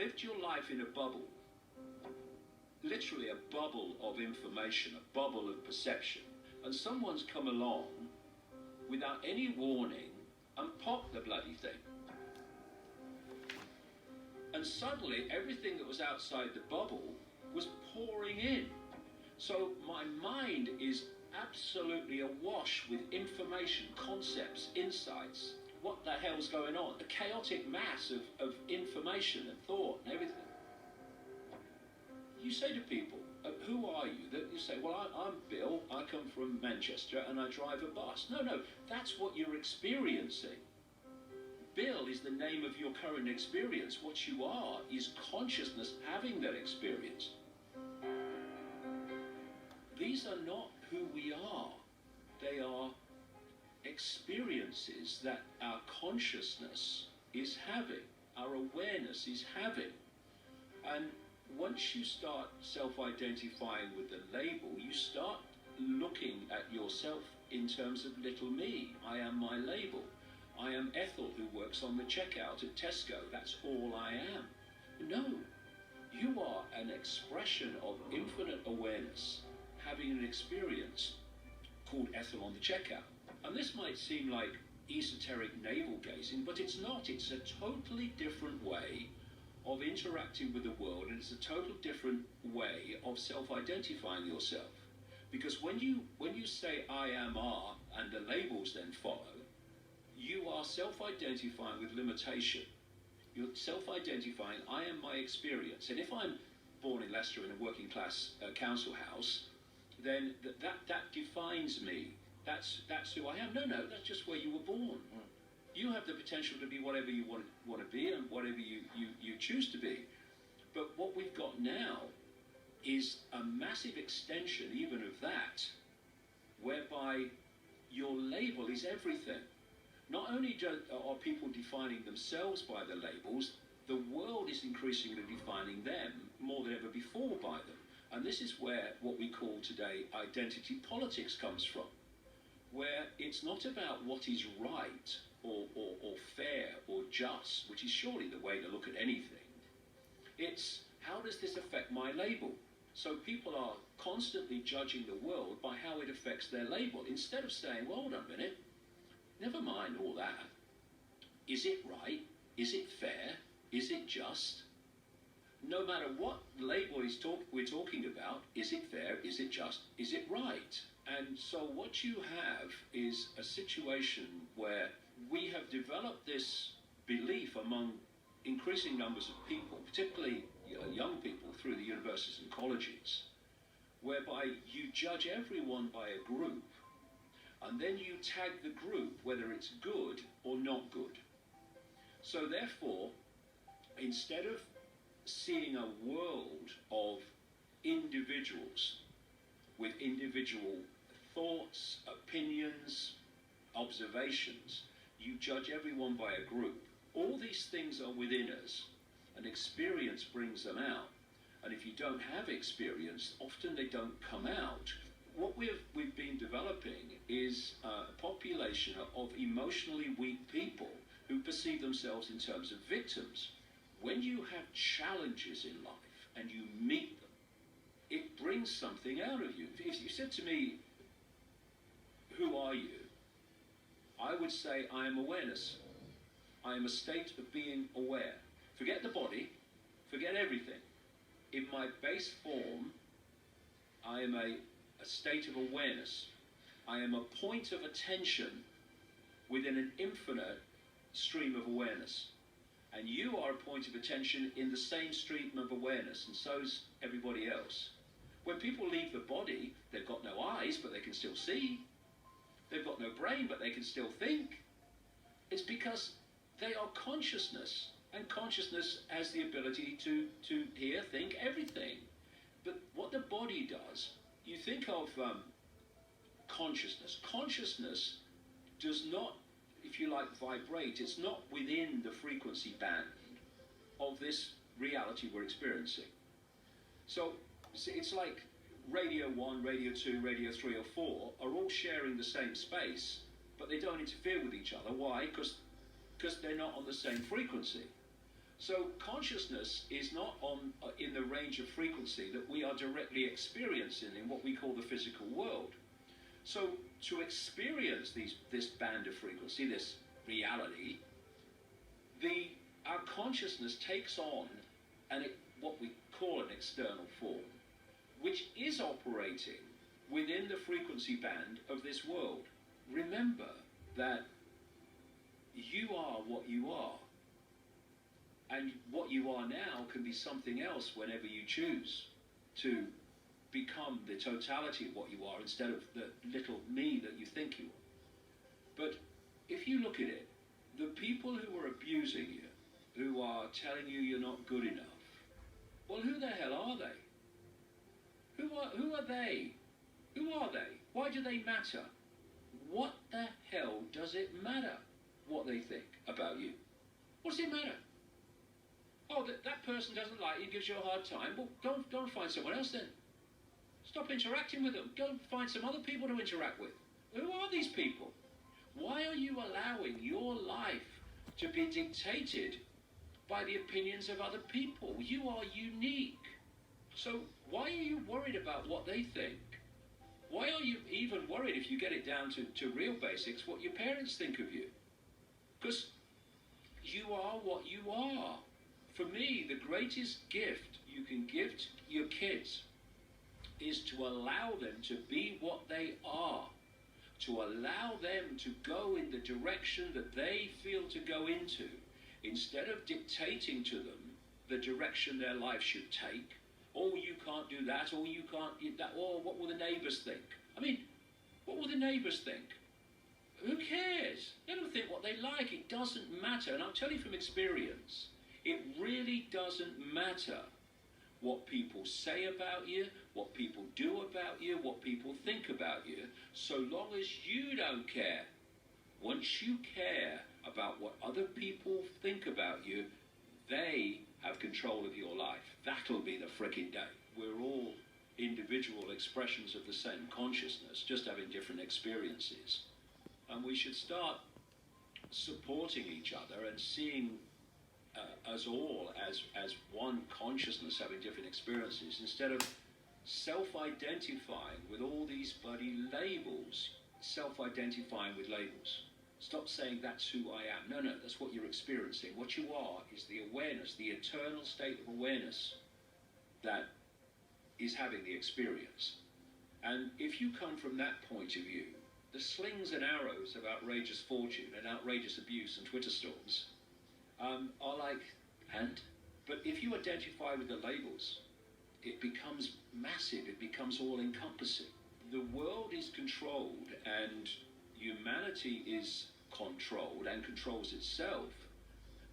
lived your life in a bubble, literally a bubble of information, a bubble of perception, and someone's come along without any warning and popped the bloody thing. And suddenly everything that was outside the bubble was pouring in. So my mind is absolutely awash with information, concepts, insights. What the hell's going on? A chaotic mass of information and thought and everything. You say to people, who are you? That you say, well, I'm Bill, I come from Manchester and I drive a bus. No, that's what you're experiencing. Bill is the name of your current experience. What you are is consciousness having that experience. These are not who we are. They are experiences that our consciousness is having, our awareness is having. And once you start self-identifying with the label, you start looking at yourself in terms of little me. I am my label. I am Ethel who works on the checkout at Tesco. That's all I am. No, you are an expression of infinite awareness having an experience called Ethel on the checkout. And this might seem like esoteric navel-gazing, but it's not. It's a totally different way of interacting with the world, and it's a total different way of self-identifying yourself. Because when you say I am are, and the labels then follow, you are self-identifying with limitation. You're self-identifying, I am my experience. And if I'm born in Leicester in a working class council house, then that defines me. That's who I am. No, that's just where you were born. You have the potential to be whatever you want to be and whatever you choose to be. But what we've got now is a massive extension even of that, whereby your label is everything. Not only are people defining themselves by the labels, the world is increasingly defining them more than ever before by them. And this is where what we call today identity politics comes from, where it's not about what is right or fair or just, which is surely the way to look at anything. It's how does this affect my label? So people are constantly judging the world by how it affects their label, instead of saying, well, hold on a minute, never mind all that. Is it right? Is it fair? Is it just? No matter what label we're talking about, is it fair? Is it just? Is it right? And so what you have is a situation where we have developed this belief among increasing numbers of people, particularly young people through the universities and colleges, whereby you judge everyone by a group, and then you tag the group whether it's good or not good. So therefore, instead of seeing a world of individuals with individual thoughts, opinions, observations, you judge everyone by a group. All these things are within us, and experience brings them out. And if you don't have experience, often they don't come out. What we've been developing is a population of emotionally weak people who perceive themselves in terms of victims. When you have challenges in life and you meet them, it brings something out of you. If you said to me, who are you? I would say I am awareness. I am a state of being aware. Forget the body, forget everything. In my base form, I am a state of awareness. I am a point of attention within an infinite stream of awareness. And you are a point of attention in the same stream of awareness, and so is everybody else. When people leave the body, they've got no eyes, but they can still see. They've got no brain, but they can still think. It's because they are consciousness, and consciousness has the ability to hear, think, everything. But what the body does, you think of consciousness. Consciousness does not, if you like, vibrate. It's not within the frequency band of this reality we're experiencing. So it's like radio 1, radio 2, radio 3 or 4 are all sharing the same space, but they don't interfere with each other. Why? Because they're not on the same frequency. So consciousness is not in the range of frequency that we are directly experiencing in what we call the physical world. So to experience this band of frequency, this reality, our consciousness takes on what we call an external form, which is operating within the frequency band of this world. Remember that you are what you are. And what you are now can be something else whenever you choose to become the totality of what you are instead of the little me that you think you are. But if you look at it, the people who are abusing you, who are telling you you're not good enough, well, who the hell are they? Who are they? Who are they? Why do they matter? What the hell does it matter what they think about you? What does it matter? Oh, that person doesn't like you, gives you a hard time. Well, go and find someone else then. Stop interacting with them. Go and find some other people to interact with. Who are these people? Why are you allowing your life to be dictated by the opinions of other people? You are unique. So why are you worried about what they think? Why are you even worried, if you get it down to real basics, what your parents think of you? Because you are what you are. For me, the greatest gift you can give to your kids is to allow them to be what they are, to allow them to go in the direction that they feel to go into, instead of dictating to them the direction their life should take. Oh, you can't do that, or you can't do that, or what will the neighbours think? I mean, what will the neighbours think? Who cares? They don't think what they like. It doesn't matter. And I'll tell you from experience, it really doesn't matter what people say about you, what people do about you, what people think about you, so long as you don't care. Once you care about what other people think about you, they have control of your life. That'll be the frickin' day. We're all individual expressions of the same consciousness, just having different experiences. And we should start supporting each other and seeing us all as one consciousness having different experiences, instead of self-identifying with all these bloody labels. Self-identifying with labels. Stop saying that's who I am. No, that's what you're experiencing. What you are is the awareness, the eternal state of awareness that is having the experience. And if you come from that point of view, the slings and arrows of outrageous fortune and outrageous abuse and Twitter storms are like, but if you identify with the labels, it becomes massive, it becomes all-encompassing. The world is controlled and humanity is controlled and controls itself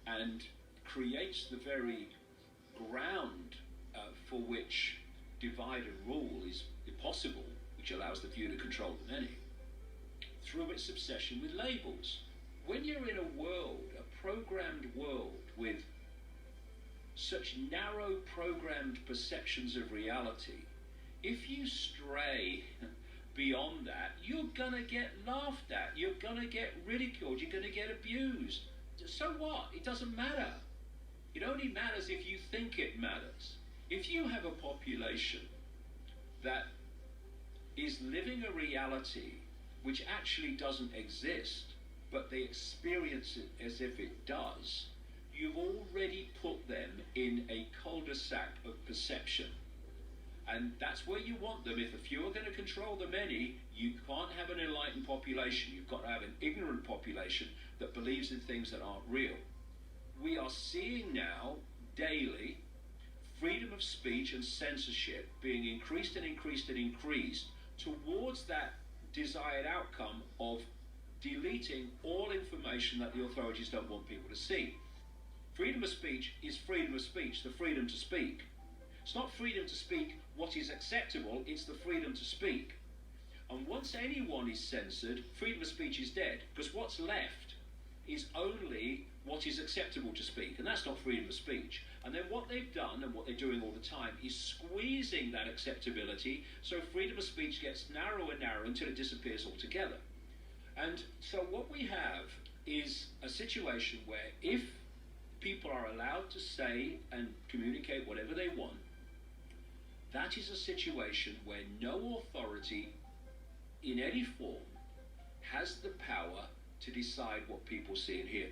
and creates the very ground for which divide and rule is impossible, which allows the few to control the many, through its obsession with labels. When you're in a world, a programmed world with such narrow programmed perceptions of reality, if you stray beyond that, you're gonna get laughed at, you're gonna get ridiculed, you're gonna get abused. So what? It doesn't matter. It only matters if you think it matters. If you have a population that is living a reality which actually doesn't exist, but they experience it as if it does, you've already put them in a cul-de-sac of perception. And that's where you want them. If a few are going to control the many, you can't have an enlightened population. You've got to have an ignorant population that believes in things that aren't real. We are seeing now, daily, freedom of speech and censorship being increased and increased and increased towards that desired outcome of deleting all information that the authorities don't want people to see. Freedom of speech is freedom of speech, the freedom to speak. It's not freedom to speak what is acceptable, it's the freedom to speak. And once anyone is censored, freedom of speech is dead, because what's left is only what is acceptable to speak, and that's not freedom of speech. And then what they've done, and what they're doing all the time, is squeezing that acceptability, so freedom of speech gets narrower and narrower until it disappears altogether. And so what we have is a situation where if people are allowed to say and communicate whatever they want, that is a situation where no authority in any form has the power to decide what people see and hear.